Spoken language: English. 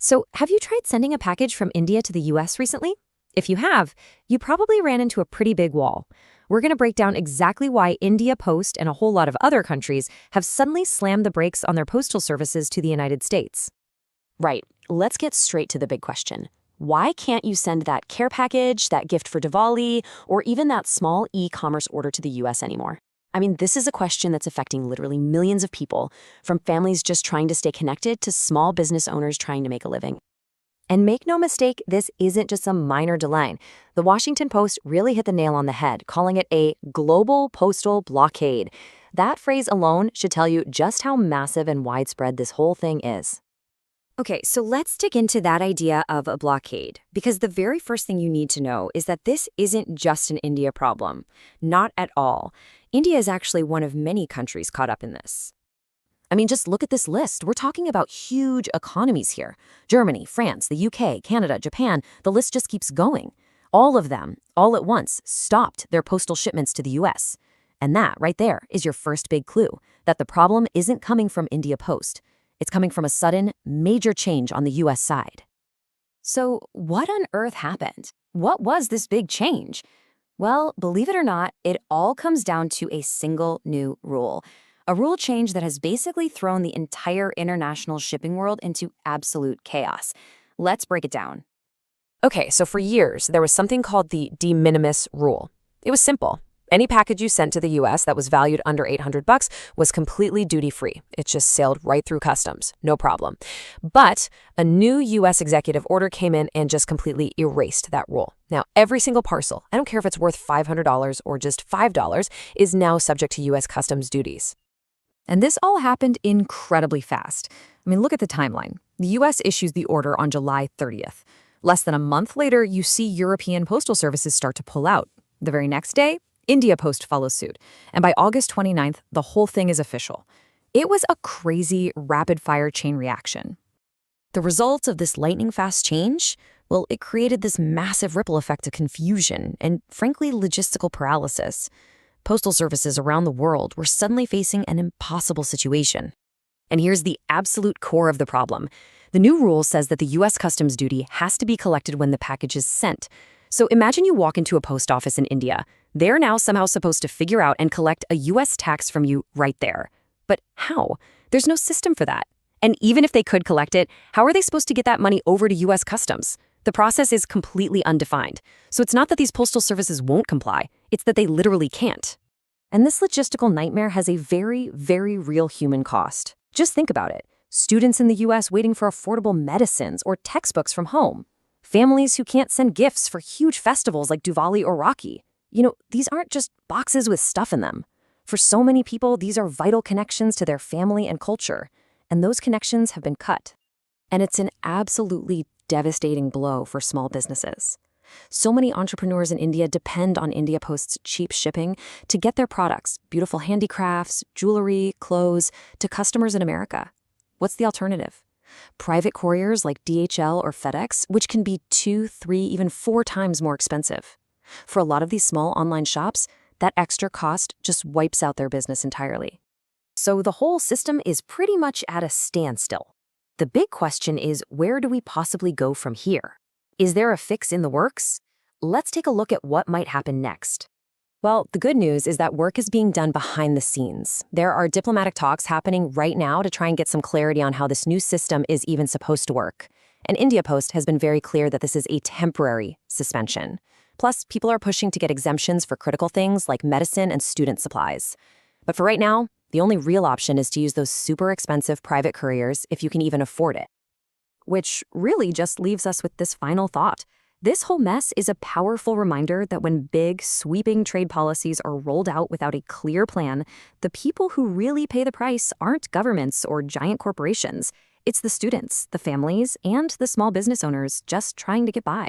So, have you tried sending a package from India to the US recently? If you have, you probably ran into a pretty big wall. We're going to break down exactly why India Post and a whole lot of other countries have suddenly slammed the brakes on their postal services to the United States. Right, let's get straight to the big question. Why can't you send that care package, that gift for Diwali, or even that small e-commerce order to the US anymore? I mean, this is a question that's affecting literally millions of people, from families just trying to stay connected to small business owners trying to make a living. And make no mistake, this isn't just some minor delay. The Washington Post really hit the nail on the head, calling it a global postal blockade. That phrase alone should tell you just how massive and widespread this whole thing is. Okay, so let's dig into that idea of a blockade, because the very first thing you need to know is that this isn't just an India problem. Not at all. India is actually one of many countries caught up in this. I mean, just look at this list. We're talking about huge economies here. Germany, France, the UK, Canada, Japan, the list just keeps going. All of them, all at once, stopped their postal shipments to the US. And that, right there, is your first big clue, that the problem isn't coming from India Post. It's coming from a sudden, major change on the US side. So, what on earth happened? What was this big change? Well, believe it or not, it all comes down to a single new rule. A rule change that has basically thrown the entire international shipping world into absolute chaos. Let's break it down. Okay, so for years, there was something called the de minimis rule. It was simple. Any package you sent to the US that was valued under $800 was completely duty-free. It just sailed right through customs, no problem. But a new US executive order came in and just completely erased that rule. Now, every single parcel, I don't care if it's worth $500 or just $5, is now subject to US customs duties. And this all happened incredibly fast. I mean, look at the timeline. The US issues the order on July 30th. Less than a month later, you see European postal services start to pull out. The very next day, India Post follows suit, and by August 29th, the whole thing is official. It was a crazy, rapid-fire chain reaction. The result of this lightning-fast change? Well, it created this massive ripple effect of confusion and, frankly, logistical paralysis. Postal services around the world were suddenly facing an impossible situation. And here's the absolute core of the problem. The new rule says that the U.S. customs duty has to be collected when the package is sent. So imagine you walk into a post office in India. They're now somehow supposed to figure out and collect a U.S. tax from you right there. But how? There's no system for that. And even if they could collect it, how are they supposed to get that money over to U.S. customs? The process is completely undefined. So it's not that these postal services won't comply. It's that they literally can't. And this logistical nightmare has a very, very real human cost. Just think about it. Students in the U.S. waiting for affordable medicines or textbooks from home. Families who can't send gifts for huge festivals like Diwali or Rakhi. You know, these aren't just boxes with stuff in them. For so many people, these are vital connections to their family and culture, and those connections have been cut. And it's an absolutely devastating blow for small businesses. So many entrepreneurs in India depend on India Post's cheap shipping to get their products, beautiful handicrafts, jewelry, clothes, to customers in America. What's the alternative? Private couriers like DHL or FedEx, which can be 2, 3, even 4 times more expensive. For a lot of these small online shops, that extra cost just wipes out their business entirely. So the whole system is pretty much at a standstill. The big question is, where do we possibly go from here? Is there a fix in the works? Let's take a look at what might happen next. Well, the good news is that work is being done behind the scenes. There are diplomatic talks happening right now to try and get some clarity on how this new system is even supposed to work. And India Post has been very clear that this is a temporary suspension. Plus, people are pushing to get exemptions for critical things like medicine and student supplies. But for right now, the only real option is to use those super expensive private couriers if you can even afford it. Which really just leaves us with this final thought. This whole mess is a powerful reminder that when big, sweeping trade policies are rolled out without a clear plan, the people who really pay the price aren't governments or giant corporations. It's the students, the families, and the small business owners just trying to get by.